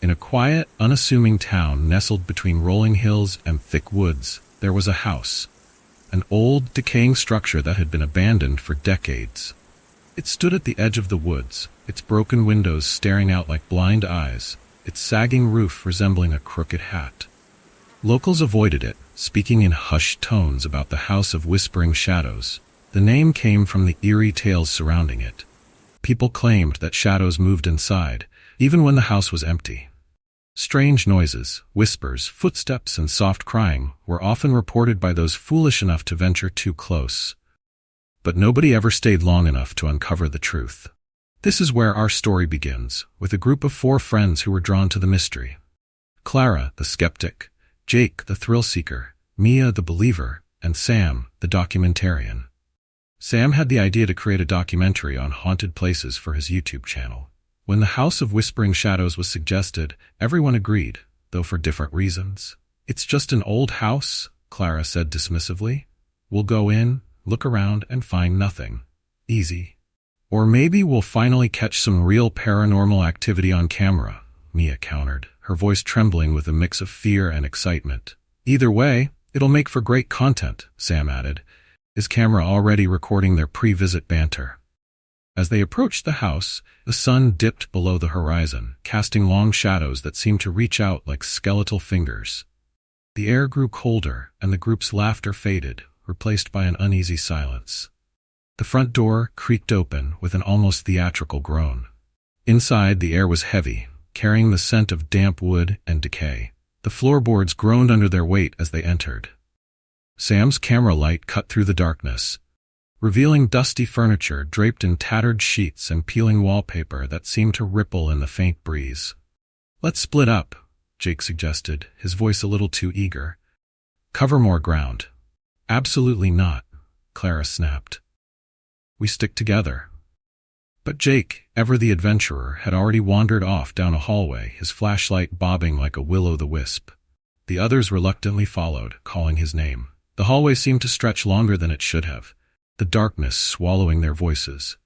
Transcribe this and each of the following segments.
In a quiet, unassuming town nestled between rolling hills and thick woods, there was a house. An old, decaying structure that had been abandoned for decades. It stood at the edge of the woods, its broken windows staring out like blind eyes, its sagging roof resembling a crooked hat. Locals avoided it, speaking in hushed tones about the House of Whispering Shadows. The name came from the eerie tales surrounding it. People claimed that shadows moved inside, even when the house was empty. Strange noises, whispers, footsteps, and soft crying were often reported by those foolish enough to venture too close. But nobody ever stayed long enough to uncover the truth. This is where our story begins, with a group of 4 friends who were drawn to the mystery. Clara, the skeptic, Jake, the thrill-seeker, Mia, the believer, and Sam, the documentarian. Sam had the idea to create a documentary on haunted places for his YouTube channel. When the House of Whispering Shadows was suggested, everyone agreed, though for different reasons. "It's just an old house," Clara said dismissively. "We'll go in, look around, and find nothing. Easy. Or maybe we'll finally catch some real paranormal activity on camera," Mia countered, her voice trembling with a mix of fear and excitement. "Either way, it'll make for great content," Sam added, his camera already recording their pre-visit banter. As they approached the house, the sun dipped below the horizon, casting long shadows that seemed to reach out like skeletal fingers. The air grew colder, and the group's laughter faded, replaced by an uneasy silence. The front door creaked open with an almost theatrical groan. Inside, the air was heavy, carrying the scent of damp wood and decay. The floorboards groaned under their weight as they entered. Sam's camera light cut through the darkness, revealing dusty furniture draped in tattered sheets and peeling wallpaper that seemed to ripple in the faint breeze. "Let's split up," Jake suggested, his voice a little too eager. "Cover more ground." "Absolutely not," Clara snapped. "We stick together." But Jake, ever the adventurer, had already wandered off down a hallway, his flashlight bobbing like a will-o'-the-wisp. The others reluctantly followed, calling his name. The hallway seemed to stretch longer than it should have, the darkness swallowing their voices.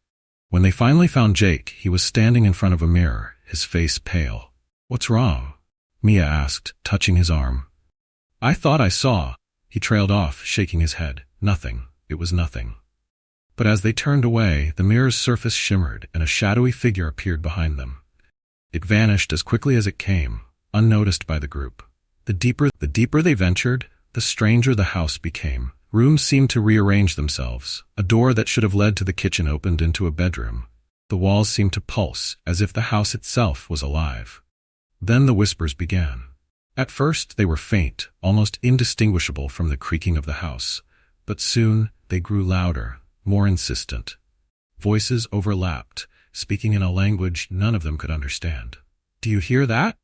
When they finally found Jake, he was standing in front of a mirror, his face pale. "What's wrong?" Mia asked, touching his arm. "I thought I saw." He trailed off, shaking his head. Nothing. It was nothing. But as they turned away, the mirror's surface shimmered and a shadowy figure appeared behind them. It vanished as quickly as it came, unnoticed by the group. The deeper they ventured, the stranger the house became. Rooms seemed to rearrange themselves. A door that should have led to the kitchen opened into a bedroom. The walls seemed to pulse, as if the house itself was alive. Then the whispers began. At first they were faint, almost indistinguishable from the creaking of the house. But soon they grew louder, more insistent. Voices overlapped, speaking in a language none of them could understand. "Do you hear that?"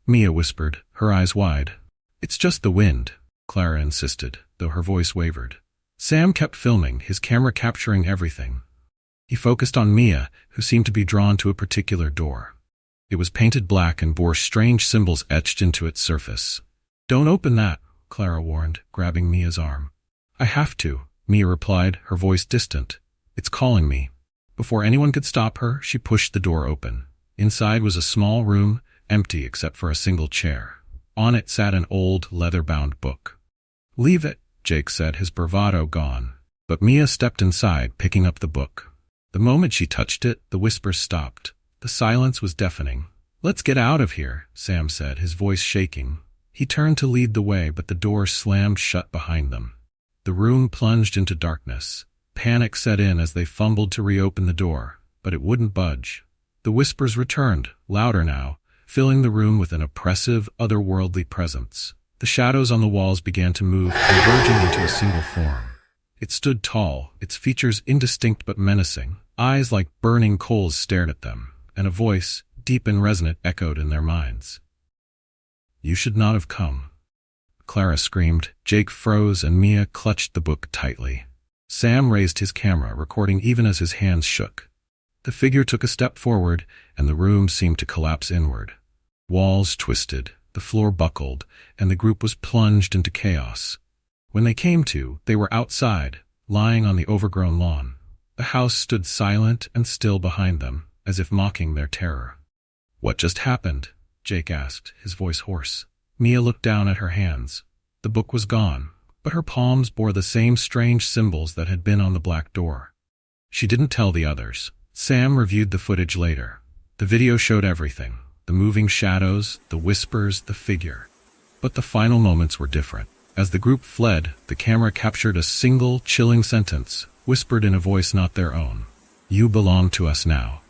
Mia whispered, her eyes wide. "It's just the wind," Clara insisted, though her voice wavered. Sam kept filming, his camera capturing everything. He focused on Mia, who seemed to be drawn to a particular door. It was painted black and bore strange symbols etched into its surface. "Don't open that," Clara warned, grabbing Mia's arm. "I have to," Mia replied, her voice distant. "It's calling me." Before anyone could stop her, she pushed the door open. Inside was a small room, empty except for a single chair. On it sat an old, leather-bound book. "Leave it," Jake said, his bravado gone. But Mia stepped inside, picking up the book. The moment she touched it, the whispers stopped. The silence was deafening. "Let's get out of here," Sam said, his voice shaking. He turned to lead the way, but the door slammed shut behind them. The room plunged into darkness. Panic set in as they fumbled to reopen the door, but it wouldn't budge. The whispers returned, louder now, filling the room with an oppressive, otherworldly presence. The shadows on the walls began to move, converging into a single form. It stood tall, its features indistinct but menacing. Eyes like burning coals stared at them, and a voice, deep and resonant, echoed in their minds. "You should not have come." Clara screamed. Jake froze, and Mia clutched the book tightly. Sam raised his camera, recording even as his hands shook. The figure took a step forward, and the room seemed to collapse inward. Walls twisted, the floor buckled, and the group was plunged into chaos. When they came to, they were outside, lying on the overgrown lawn. The house stood silent and still behind them, as if mocking their terror. "What just happened?" Jake asked, his voice hoarse. Mia looked down at her hands. The book was gone, but her palms bore the same strange symbols that had been on the black door. She didn't tell the others. Sam reviewed the footage later. The video showed everything: the moving shadows, the whispers, the figure. But the final moments were different. As the group fled, the camera captured a single, chilling sentence, whispered in a voice not their own. "You belong to us now."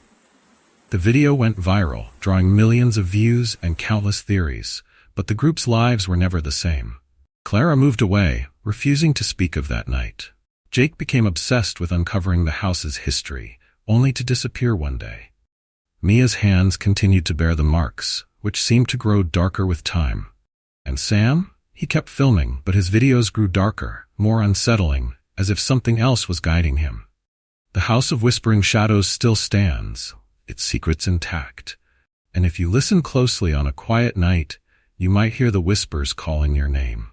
The video went viral, drawing millions of views and countless theories, but the group's lives were never the same. Clara moved away, refusing to speak of that night. Jake became obsessed with uncovering the house's history, only to disappear one day. Mia's hands continued to bear the marks, which seemed to grow darker with time. And Sam? He kept filming, but his videos grew darker, more unsettling, as if something else was guiding him. The House of Whispering Shadows still stands, its secrets intact. And if you listen closely on a quiet night, you might hear the whispers calling your name.